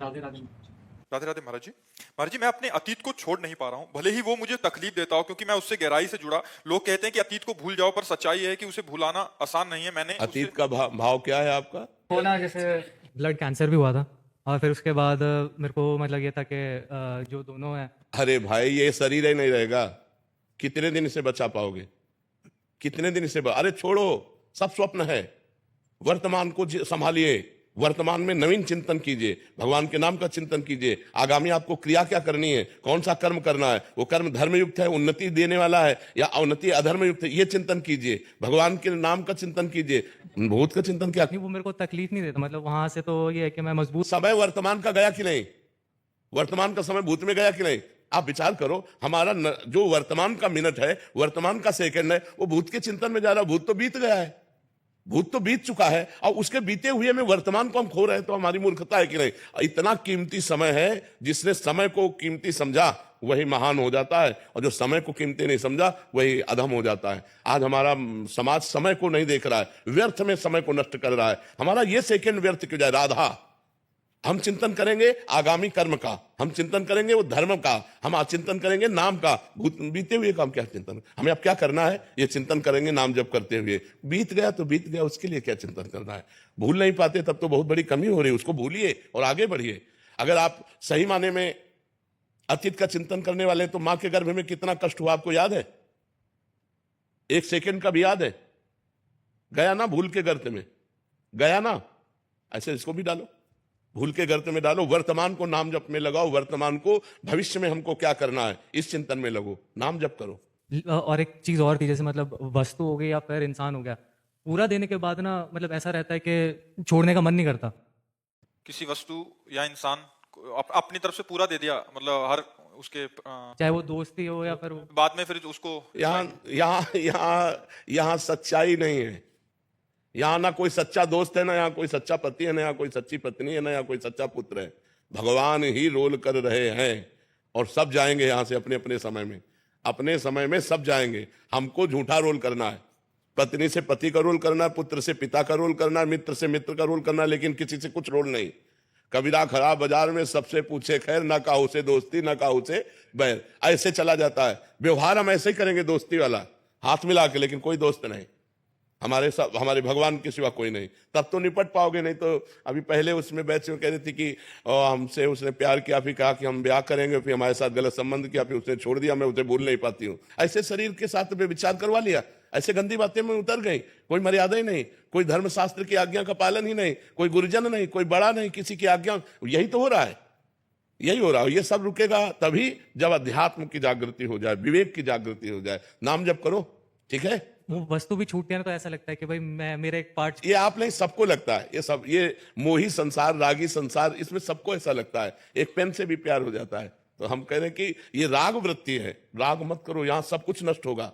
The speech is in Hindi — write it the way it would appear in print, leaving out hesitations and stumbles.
राधे राधे। राधे राधे महाराज जी। महाराज जी, मैं अपने अतीत को छोड़ नहीं पा रहा हूँ, भले ही वो मुझे तकलीफ देता हो, क्योंकि मैं उससे गहराई से जुड़ा। लोग कहते हैं कि अतीत को भूल जाओ, पर सच्चाई है कि उसे भुलाना आसान नहीं है। मैंने उसे अतीत का भाव क्या है आपका? वो ना जैसे ब्लड कैंसर भी हुआ था, और फिर उसके बाद मेरे को मतलब ये था कि जो दोनों हैं। अरे भाई, ये शरीर ही नहीं रहेगा। कितने दिन इसे बचा पाओगे? कितने दिन इसे अरे छोड़ो, सब स्वप्न है। वर्तमान को संभालिए, वर्तमान में नवीन चिंतन कीजिए, भगवान के नाम का चिंतन कीजिए। आगामी आपको क्रिया क्या करनी है, कौन सा कर्म करना है, वो कर्म धर्मयुक्त है, उन्नति देने वाला है, या अवनति अधर्म युक्त है, ये चिंतन कीजिए। भगवान के नाम का चिंतन कीजिए। भूत का चिंतन क्या? नहीं, वो मेरे को तकलीफ नहीं देता, मतलब वहां से तो ये है कि मैं मजबूत। समय वर्तमान का गया कि नहीं? वर्तमान का समय भूत में गया कि नहीं? आप विचार करो। हमारा जो वर्तमान का मिनट है, वर्तमान का सेकंड है, वो भूत के चिंतन में जा रहा है। भूत तो बीत गया है, भूत तो बीत चुका है, और उसके बीते हुए में वर्तमान को हम खो रहे हैं, तो हमारी मूर्खता है कि नहीं? इतना कीमती समय है, जिसने समय को कीमती समझा वही महान हो जाता है, और जो समय को कीमती नहीं समझा वही अधम हो जाता है। आज हमारा समाज समय को नहीं देख रहा है, व्यर्थ में समय को नष्ट कर रहा है। हमारा ये सेकंड व्यर्थ क्यों जाए? राधा, हम चिंतन करेंगे आगामी कर्म का, हम चिंतन करेंगे वो धर्म का, हम चिंतन करेंगे नाम का। बीते हुए का हम क्या चिंतन, हमें अब क्या करना है? ये चिंतन करेंगे नाम जप करते हुए। बीत गया तो बीत गया, उसके लिए क्या चिंतन करना है? भूल नहीं पाते तब तो बहुत बड़ी कमी हो रही है। उसको भूलिए और आगे बढ़िए। अगर आप सही माने में अतीत का चिंतन करने वाले, तो मां के गर्भ में कितना कष्ट हुआ आपको याद है? एक सेकेंड का भी याद है? गया ना भूल के गर्त में, गया ना? ऐसे इसको भी डालो, भूल के गर्त में डालो। वर्तमान को नाम जप में लगाओ, वर्तमान को भविष्य में हमको क्या करना है इस चिंतन में लगो, नाम जप करो। और एक चीज और थी, जैसे मतलब वस्तु हो गई या फिर इंसान हो गया, पूरा देने के बाद ना मतलब ऐसा रहता है कि छोड़ने का मन नहीं करता। किसी वस्तु या इंसान को अपनी तरफ से पूरा दे दिया, मतलब हर उसके चाहे वो दोस्ती हो या फिर बाद में फिर उसको यहाँ सच्चाई नहीं है। यहाँ ना कोई सच्चा दोस्त है, ना यहाँ कोई सच्चा पति है, ना यहाँ कोई सच्ची पत्नी है, ना यहाँ कोई सच्चा पुत्र है। भगवान ही रोल कर रहे हैं, और सब जाएंगे यहाँ से अपने अपने समय में। अपने समय में सब जाएंगे। हमको झूठा रोल करना है, पत्नी से पति का रोल करना है, पुत्र से पिता का रोल करना है, मित्र से मित्र का रोल करना है, लेकिन किसी से कुछ रोल नहीं। कबीरा खड़ा बाजार में, सबसे पूछे खैर, ना काहू से दोस्ती ना काहू से बैर। ऐसे चला जाता है व्यवहार। हम ऐसे ही करेंगे दोस्ती वाला, हाथ मिला के, लेकिन कोई दोस्त नहीं। हमारे भगवान के सिवा कोई नहीं। तब तो निपट पाओगे, नहीं तो अभी पहले उसमें बैच में कह रही थी कि हमसे उसने प्यार किया, फिर कहा कि हम ब्याह करेंगे, फिर हमारे साथ गलत संबंध किया, फिर उसने छोड़ दिया, मैं उसे भूल नहीं पाती हूँ। ऐसे शरीर के साथ में विचार करवा लिया, ऐसे गंदी बातें में उतर गई। कोई मर्यादा ही नहीं, कोई धर्मशास्त्र की आज्ञा का पालन ही नहीं, कोई गुरुजन नहीं, कोई बड़ा नहीं, किसी की आज्ञा। यही तो हो रहा है, यही हो रहा है। ये सब रुकेगा तभी जब अध्यात्म की जागृति हो जाए, विवेक की जागृति हो जाए। नाम जप करो, ठीक है? वो वस्तु भी छूट गया ना, तो ऐसा लगता है कि भाई मैं मेरा एक पार्ट। ये आप नहीं, सबको लगता है। ये मोही संसार, रागी संसार, इसमें सबको ऐसा लगता है। एक पेन से भी प्यार हो जाता है। तो हम कह रहे हैं कि ये राग वृत्ति है, राग मत करो, यहां सब कुछ नष्ट होगा।